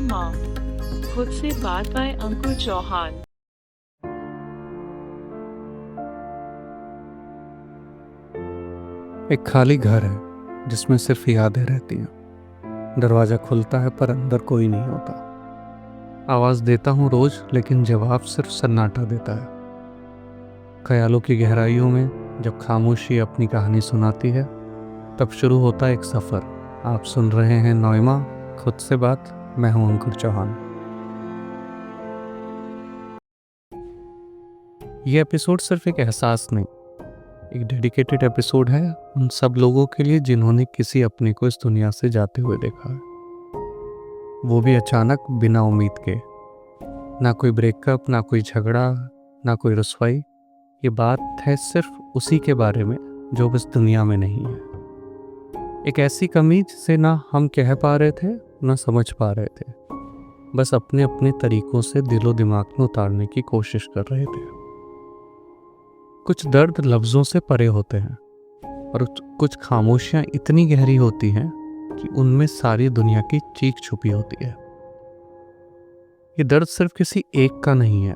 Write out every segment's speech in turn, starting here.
माँ, खुद से बात बाय अंकुर चौहान। एक खाली घर है जिसमें सिर्फ यादें रहती हैं। दरवाज़ा खुलता है पर अंदर कोई नहीं होता। आवाज़ देता हूँ रोज लेकिन जवाब सिर्फ सन्नाटा देता है। ख्यालों की गहराइयों में जब खामोशी अपनी कहानी सुनाती है तब शुरू होता है एक सफ़र। आप सुन रहे हैं नॉइमा, खुद से बात। मैं हूँ अंकुर चौहान। ये एपिसोड सिर्फ एक एहसास नहीं, एक डेडिकेटेड एपिसोड है उन सब लोगों के लिए जिन्होंने किसी अपने को इस दुनिया से जाते हुए देखा है, वो भी अचानक, बिना उम्मीद के। ना कोई ब्रेकअप, ना कोई झगड़ा, ना कोई रुसवाई। ये बात है सिर्फ उसी के बारे में जो अब इस दुनिया में नहीं है। एक ऐसी कमी जिसे ना हम कह पा रहे थे ना समझ पा रहे थे, बस अपने अपने तरीकों से दिलो दिमाग में उतारने की कोशिश कर रहे थे। कुछ दर्द लफ्ज़ों से परे होते हैं और कुछ खामोशियाँ इतनी गहरी होती हैं कि उनमें सारी दुनिया की चीख छुपी होती है। ये दर्द सिर्फ किसी एक का नहीं है,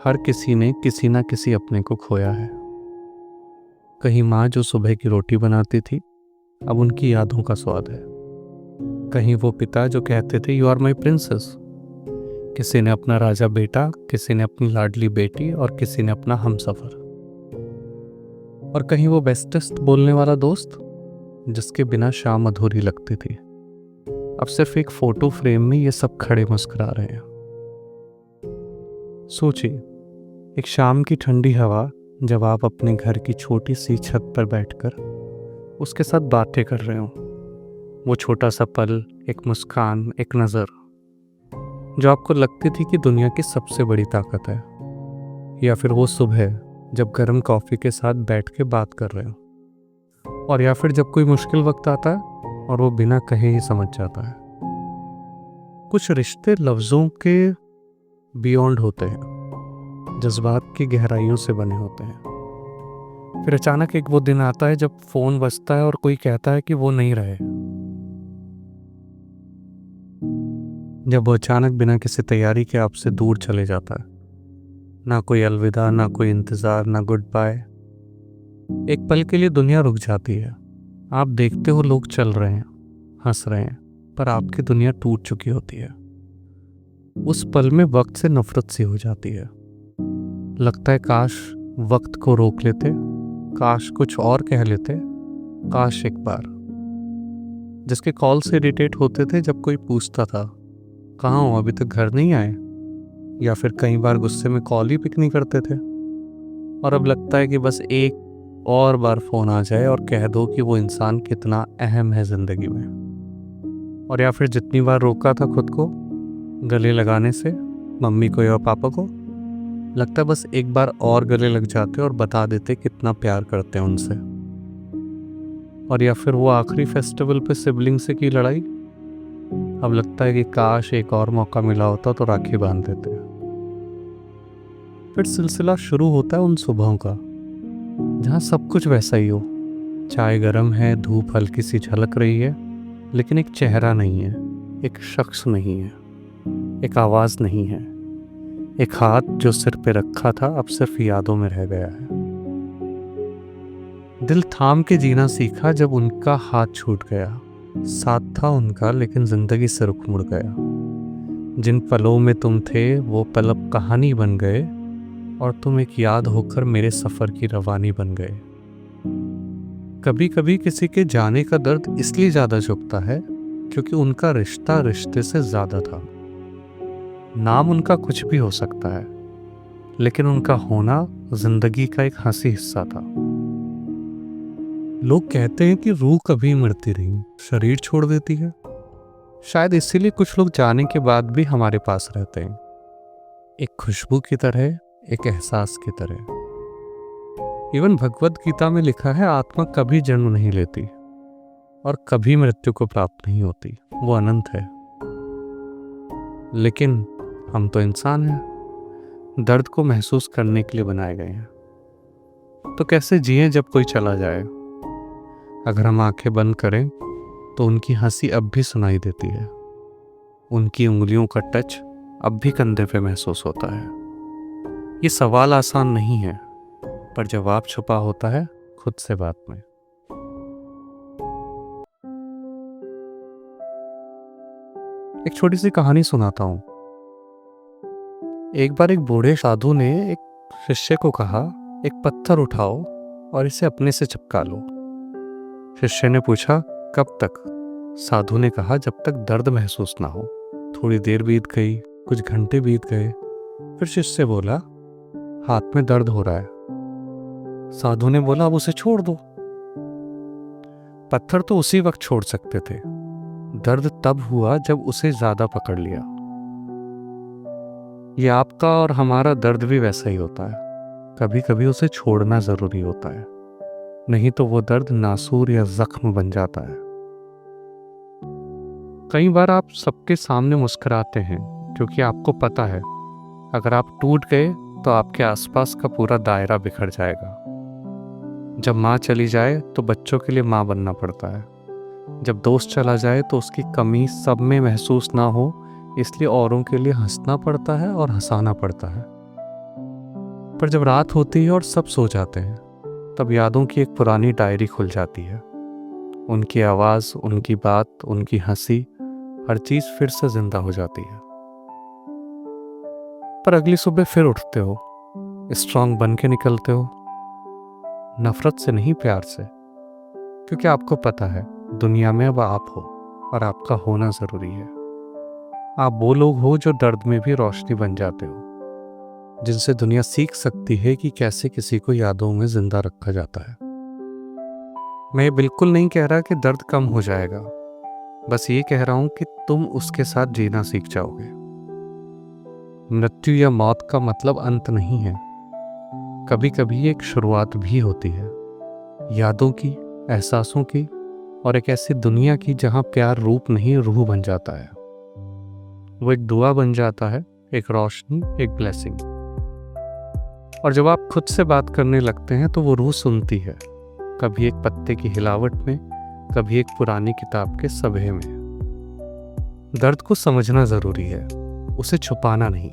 हर किसी ने किसी ना किसी अपने को खोया है। कहीं माँ जो सुबह की रोटी बनाती थी अब उनकी यादों का स्वाद है। कहीं वो पिता जो कहते थे यू आर माई प्रिंसेस। किसी ने अपना राजा बेटा, किसी ने अपनी लाडली बेटी और किसी ने अपना हमसफर। और कहीं वो बेस्टेस्ट बोलने वाला दोस्त जिसके बिना शाम अधूरी लगती थी। अब सिर्फ एक फोटो फ्रेम में ये सब खड़े मुस्कुरा रहे हैं। सोचिए, एक शाम की ठंडी हवा, जब आप अपने घर की छोटी सी छत पर बैठकर उसके साथ बातें कर रहे हो। वो छोटा सा पल, एक मुस्कान, एक नज़र जो आपको लगती थी कि दुनिया की सबसे बड़ी ताकत है। या फिर वो सुबह जब गर्म कॉफ़ी के साथ बैठ के बात कर रहे हो। और या फिर जब कोई मुश्किल वक्त आता है और वो बिना कहे ही समझ जाता है। कुछ रिश्ते लफ्ज़ों के बियॉन्ड होते हैं, जज्बात की गहराइयों से बने होते हैं। फिर अचानक एक वो दिन आता है जब फ़ोन बजता है और कोई कहता है कि वो नहीं रहे। जब वो अचानक बिना किसी तैयारी के आपसे दूर चले जाता है। ना कोई अलविदा, ना कोई इंतज़ार, ना गुड बाय। एक पल के लिए दुनिया रुक जाती है। आप देखते हो लोग चल रहे हैं, हंस रहे हैं, पर आपकी दुनिया टूट चुकी होती है। उस पल में वक्त से नफरत सी हो जाती है। लगता है काश वक्त को रोक लेते, काश कुछ और कह लेते, काश एक बार। जिसके कॉल से इरिटेट होते थे जब कोई पूछता था कहाँ हो, अभी तक घर नहीं आए। या फिर कई बार गुस्से में कॉल ही पिक नहीं करते थे। और अब लगता है कि बस एक और बार फ़ोन आ जाए और कह दो कि वो इंसान कितना अहम है ज़िंदगी में। और या फिर जितनी बार रोका था खुद को गले लगाने से, मम्मी को या पापा को, लगता है बस एक बार और गले लग जाते और बता देते कितना प्यार करते हैं उनसे। और या फिर वो आखिरी फेस्टिवल पे सिबलिंग से की लड़ाई, अब लगता है कि काश एक और मौका मिला होता तो राखी बांध देते। फिर सिलसिला शुरू होता है उन सुबहों का जहाँ सब कुछ वैसा ही हो। चाय गर्म है, धूप हल्की सी झलक रही है, लेकिन एक चेहरा नहीं है, एक शख्स नहीं है, एक आवाज़ नहीं है। एक हाथ जो सिर पे रखा था अब सिर्फ यादों में रह गया है। दिल थाम के जीना सीखा जब उनका हाथ छूट गया। साथ था उनका लेकिन जिंदगी से रुख मुड़ गया। जिन पलों में तुम थे वो पल अब कहानी बन गए और तुम एक याद होकर मेरे सफ़र की रवानी बन गए। कभी कभी किसी के जाने का दर्द इसलिए ज़्यादा चुभता है क्योंकि उनका रिश्ता रिश्ते से ज़्यादा था। नाम उनका कुछ भी हो सकता है, लेकिन उनका होना जिंदगी का एक हंसी हिस्सा था। लोग कहते हैं कि रूह कभी मरती नहीं, शरीर छोड़ देती है। शायद इसीलिए कुछ लोग जाने के बाद भी हमारे पास रहते हैं, एक खुशबू की तरह, एक एहसास की तरह। इवन भगवत गीता में लिखा है आत्मा कभी जन्म नहीं लेती और कभी मृत्यु को प्राप्त नहीं होती, वो अनंत है। लेकिन हम तो इंसान हैं, दर्द को महसूस करने के लिए बनाए गए हैं। तो कैसे जिएं जब कोई चला जाए। अगर हम आंखें बंद करें तो उनकी हंसी अब भी सुनाई देती है। उनकी उंगलियों का टच अब भी कंधे पे महसूस होता है। ये सवाल आसान नहीं है, पर जवाब छुपा होता है खुद से बात में। एक छोटी सी कहानी सुनाता हूँ। एक बार एक बूढ़े साधु ने एक शिष्य को कहा, एक पत्थर उठाओ और इसे अपने से चिपका लो। शिष्य ने पूछा, कब तक? साधु ने कहा, जब तक दर्द महसूस ना हो। थोड़ी देर बीत गई, कुछ घंटे बीत गए। फिर शिष्य बोला, हाथ में दर्द हो रहा है। साधु ने बोला, अब उसे छोड़ दो। पत्थर तो उसी वक्त छोड़ सकते थे, दर्द तब हुआ जब उसे ज्यादा पकड़ लिया। ये आपका और हमारा दर्द भी वैसा ही होता है, कभी कभी उसे छोड़ना जरूरी होता है, नहीं तो वो दर्द नासूर या जख्म बन जाता है। कई बार आप सबके सामने मुस्कुराते हैं क्योंकि आपको पता है अगर आप टूट गए तो आपके आसपास का पूरा दायरा बिखर जाएगा। जब माँ चली जाए तो बच्चों के लिए माँ बनना पड़ता है। जब दोस्त चला जाए तो उसकी कमी सब में महसूस ना हो, इसलिए औरों के लिए हंसना पड़ता है और हंसाना पड़ता है। पर जब रात होती है और सब सो जाते हैं, तब यादों की एक पुरानी डायरी खुल जाती है। उनकी आवाज़, उनकी बात, उनकी हंसी, हर चीज़ फिर से जिंदा हो जाती है। पर अगली सुबह फिर उठते हो, स्ट्रांग बन के निकलते हो, नफरत से नहीं, प्यार से, क्योंकि आपको पता है दुनिया में अब आप हो और आपका होना ज़रूरी है। आप वो लोग हो जो दर्द में भी रोशनी बन जाते हो, जिनसे दुनिया सीख सकती है कि कैसे किसी को यादों में जिंदा रखा जाता है। मैं ये बिल्कुल नहीं कह रहा कि दर्द कम हो जाएगा, बस ये कह रहा हूं कि तुम उसके साथ जीना सीख जाओगे। मृत्यु या मौत का मतलब अंत नहीं है, कभी कभी एक शुरुआत भी होती है, यादों की, एहसासों की, और एक ऐसी दुनिया की जहां प्यार रूप नहीं रूह बन जाता है। वो एक दुआ बन जाता है, एक रोशनी, एक ब्लेसिंग। और जब आप खुद से बात करने लगते हैं तो वो रूह सुनती है, कभी एक पत्ते की हिलावट में, कभी एक पुरानी किताब के सब्हे में। दर्द को समझना जरूरी है, उसे छुपाना नहीं।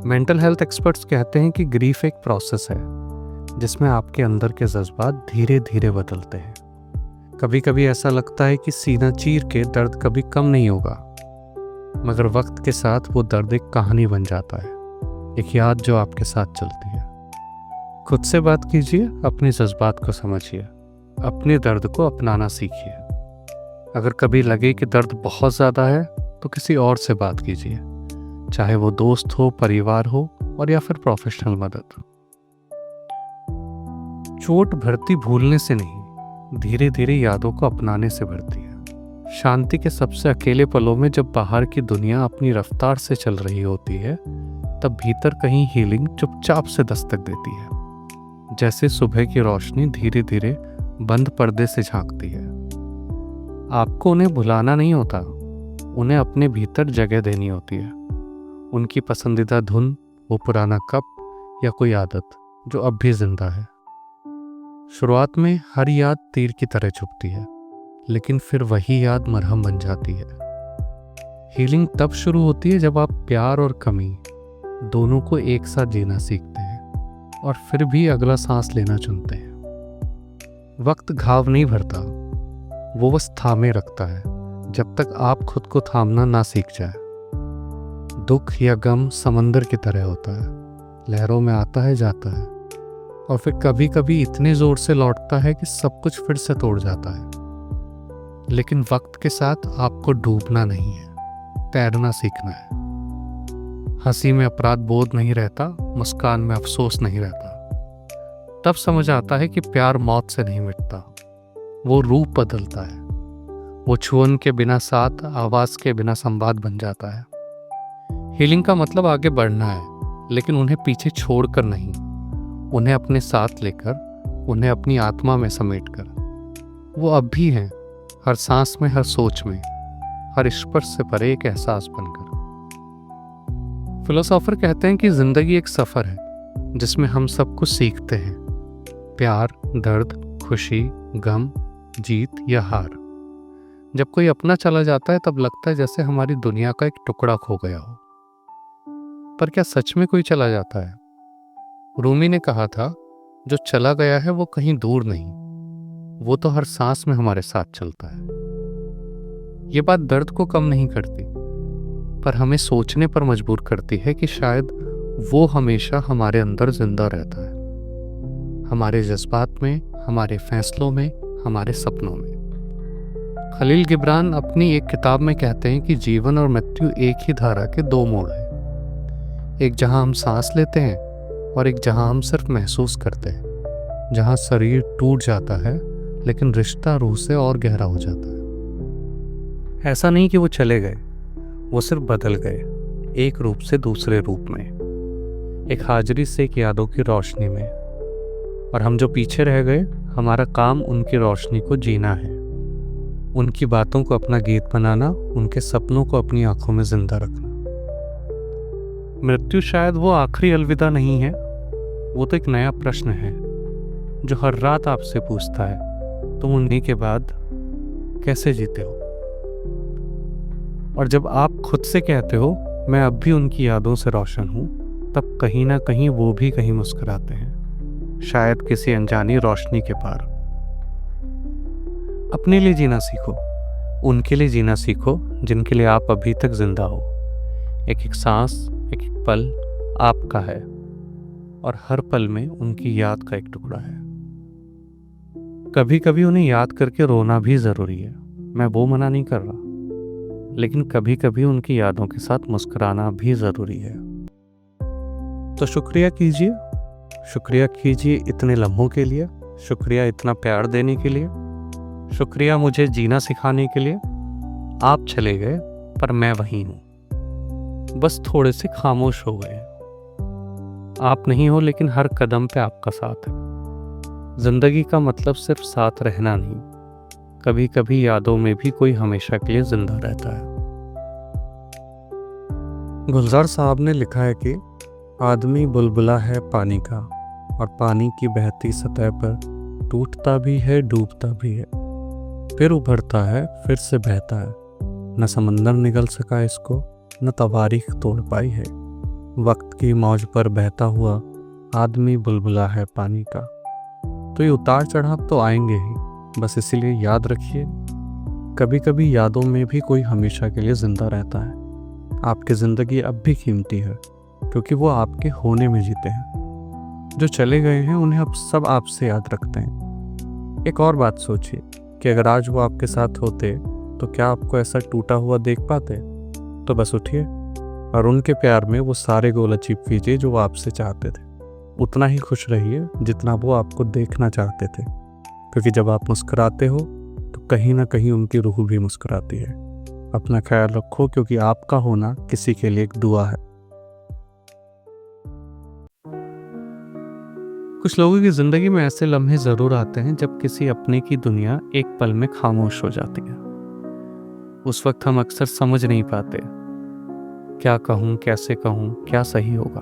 मेंटल हेल्थ एक्सपर्ट्स कहते हैं कि ग्रीफ एक प्रोसेस है जिसमें आपके अंदर के जज्बात धीरे धीरे बदलते हैं। कभी कभी ऐसा लगता है कि सीना चीर के दर्द कभी कम नहीं होगा, मगर वक्त के साथ वो दर्द एक कहानी बन जाता है, एक याद जो आपके साथ चलती है। खुद से बात कीजिए, अपने जज्बात को समझिए, अपने दर्द को अपनाना सीखिए। अगर कभी लगे कि दर्द बहुत ज़्यादा है तो किसी और से बात कीजिए, चाहे वो दोस्त हो, परिवार हो, और या फिर प्रोफेशनल मदद। चोट भरती भूलने से नहीं, धीरे धीरे यादों को अपनाने से भरती है। शांति के सबसे अकेले पलों में जब बाहर की दुनिया अपनी रफ्तार से चल रही होती है, तब भीतर कहीं हीलिंग चुपचाप से दस्तक देती है, जैसे सुबह की रोशनी धीरे धीरे बंद पर्दे से झांकती है। आपको उन्हें भुलाना नहीं होता, उन्हें अपने भीतर जगह देनी होती है। उनकी पसंदीदा धुन, वो पुराना कप, या कोई आदत जो अब भी जिंदा है। शुरुआत में हर याद तीर की तरह चुभती है, लेकिन फिर वही याद मरहम बन जाती है। हीलिंग तब शुरू होती है जब आप प्यार और कमी दोनों को एक साथ जीना सीखते हैं और फिर भी अगला सांस लेना चुनते हैं। वक्त घाव नहीं भरता, वो बस थामे रखता है जब तक आप खुद को थामना ना सीख जाए। दुख या गम समंदर की तरह होता है, लहरों में आता है, जाता है, और फिर कभी कभी इतने जोर से लौटता है कि सब कुछ फिर से तोड़ जाता है। लेकिन वक्त के साथ आपको डूबना नहीं है, तैरना सीखना है। हंसी में अपराध बोध नहीं रहता, मुस्कान में अफसोस नहीं रहता। तब समझ आता है कि प्यार मौत से नहीं मिटता, वो रूप बदलता है। वो छुअन के बिना साथ, आवाज के बिना संवाद बन जाता है। हीलिंग का मतलब आगे बढ़ना है, लेकिन उन्हें पीछे छोड़कर नहीं, उन्हें अपने साथ लेकर, उन्हें अपनी आत्मा में समेटकर। वो अब भी हैं, हर सांस में, हर सोच में, हर स्पर्श से परे एक एहसास बनकर। फिलोसोफर कहते हैं कि जिंदगी एक सफर है जिसमें हम सब कुछ सीखते हैं, प्यार, दर्द, खुशी, गम, जीत या हार। जब कोई अपना चला जाता है तब लगता है जैसे हमारी दुनिया का एक टुकड़ा खो गया हो। पर क्या सच में कोई चला जाता है? रूमी ने कहा था, जो चला गया है वो कहीं दूर नहीं, वो तो हर सांस में हमारे साथ चलता है। ये बात दर्द को कम नहीं करती, पर हमें सोचने पर मजबूर करती है कि शायद वो हमेशा हमारे अंदर जिंदा रहता है, हमारे जज्बात में, हमारे फैसलों में, हमारे सपनों में। खलील गिब्रान अपनी एक किताब में कहते हैं कि जीवन और मृत्यु एक ही धारा के दो मोड़ हैं, एक जहां हम सांस लेते हैं और एक जहां हम सिर्फ महसूस करते हैं, जहां शरीर टूट जाता है लेकिन रिश्ता रूह से और गहरा हो जाता है। ऐसा नहीं कि वो चले गए, वो सिर्फ बदल गए, एक रूप से दूसरे रूप में, एक हाजिरी से एक यादों की रोशनी में। और हम जो पीछे रह गए, हमारा काम उनकी रोशनी को जीना है, उनकी बातों को अपना गीत बनाना, उनके सपनों को अपनी आंखों में जिंदा रखना। मृत्यु शायद वो आखिरी अलविदा नहीं है, वो तो एक नया प्रश्न है जो हर रात आपसे पूछता है, तुम उन्हीं के बाद कैसे जीते हो। और जब आप खुद से कहते हो मैं अब भी उनकी यादों से रोशन हूं, तब कहीं ना कहीं वो भी कहीं मुस्कुराते हैं, शायद किसी अनजानी रोशनी के पार। अपने लिए जीना सीखो, उनके लिए जीना सीखो जिनके लिए आप अभी तक जिंदा हो। एक एक सांस, एक एक पल आपका है, और हर पल में उनकी याद का एक टुकड़ा है। कभी कभी उन्हें याद करके रोना भी ज़रूरी है, मैं वो मना नहीं कर रहा, लेकिन कभी कभी उनकी यादों के साथ मुस्कुराना भी ज़रूरी है। तो शुक्रिया कीजिए इतने लम्हों के लिए, शुक्रिया इतना प्यार देने के लिए, शुक्रिया मुझे जीना सिखाने के लिए। आप चले गए पर मैं वहीं हूँ, बस थोड़े से खामोश हो गए। आप नहीं हो लेकिन हर कदम पे आपका साथ है। जिंदगी का मतलब सिर्फ साथ रहना नहीं, कभी कभी यादों में भी कोई हमेशा के लिए जिंदा रहता है। गुलजार साहब ने लिखा है कि आदमी बुलबुला है पानी का, और पानी की बहती सतह पर टूटता भी है, डूबता भी है, फिर उभरता है, फिर से बहता है। न समंदर निगल सका इसको, न तवारीख तोड़ पाई है। वक्त की मौज पर बहता हुआ आदमी बुलबुला है पानी का। तो ये उतार चढ़ाव तो आएंगे ही, बस इसीलिए याद रखिए, कभी कभी यादों में भी कोई हमेशा के लिए जिंदा रहता है। आपकी ज़िंदगी अब भी कीमती है, क्योंकि वो आपके होने में जीते हैं। जो चले गए हैं उन्हें अब सब आपसे याद रखते हैं। एक और बात सोचिए कि अगर आज वो आपके साथ होते तो क्या आपको ऐसा टूटा हुआ देख पाते? तो बस उठिए और उनके प्यार में वो सारे गोल अचीव कीजिए जो वो आपसे चाहते थे। उतना ही खुश रहिए जितना वो आपको देखना चाहते थे, क्योंकि जब आप मुस्कुराते हो तो कहीं ना कहीं उनकी रूह भी मुस्कुराती है। अपना ख्याल रखो, क्योंकि आपका होना किसी के लिए एक दुआ है। कुछ लोगों की जिंदगी में ऐसे लम्हे जरूर आते हैं जब किसी अपने की दुनिया एक पल में खामोश हो जाती है। उस वक्त हम अक्सर समझ नहीं पाते, क्या कहूँ, कैसे कहूँ, क्या सही होगा।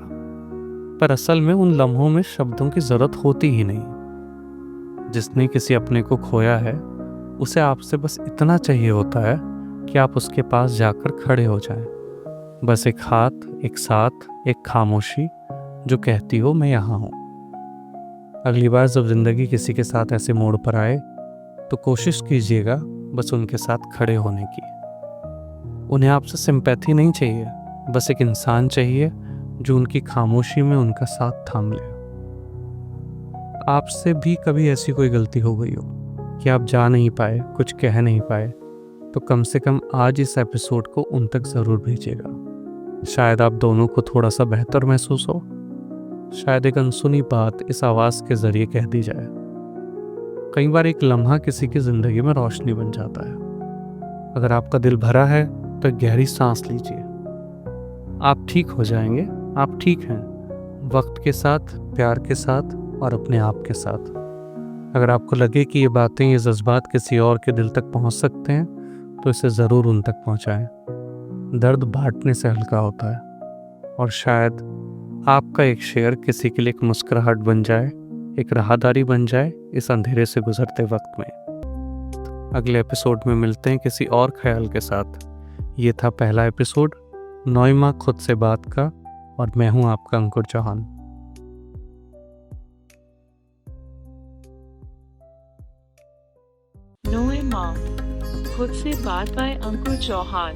पर असल में उन लम्हों में शब्दों की जरूरत होती ही नहीं। जिसने किसी अपने को खोया है, उसे आपसे बस इतना चाहिए होता है कि आप उसके पास जाकर खड़े हो जाएं। बस एक हाथ, एक साथ, एक खामोशी जो कहती हो मैं यहाँ हूँ। अगली बार जब जिंदगी किसी के साथ ऐसे मोड़ पर आए तो कोशिश कीजिएगा बस उनके साथ खड़े होने की। उन्हें आपसे सिंपैथी नहीं चाहिए, बस एक इंसान चाहिए जो उनकी खामोशी में उनका साथ थाम ले। आपसे भी कभी ऐसी कोई गलती हो गई हो कि आप जा नहीं पाए, कुछ कह नहीं पाए, तो कम से कम आज इस एपिसोड को उन तक ज़रूर भेजिएगा। शायद आप दोनों को थोड़ा सा बेहतर महसूस हो, शायद एक अनसुनी बात इस आवाज़ के ज़रिए कह दी जाए। कई बार एक लम्हा किसी की ज़िंदगी में रोशनी बन जाता है। अगर आपका दिल भरा है तो एक गहरी सांस लीजिए। आप ठीक हो जाएंगे, आप ठीक हैं, वक्त के साथ, प्यार के साथ और अपने आप के साथ। अगर आपको लगे कि ये बातें, ये जज्बात किसी और के दिल तक पहुंच सकते हैं तो इसे ज़रूर उन तक पहुंचाएं। दर्द बांटने से हल्का होता है, और शायद आपका एक शेर किसी के लिए एक मुस्कुराहट बन जाए, एक राहदारी बन जाए इस अंधेरे से गुजरते वक्त में। अगले एपिसोड में मिलते हैं किसी और ख्याल के साथ। ये था पहला एपिसोड नोएमा खुद से बात का, और मैं हूं आपका अंकुर चौहान। नोएमा खुद से बात बाय अंकुर चौहान।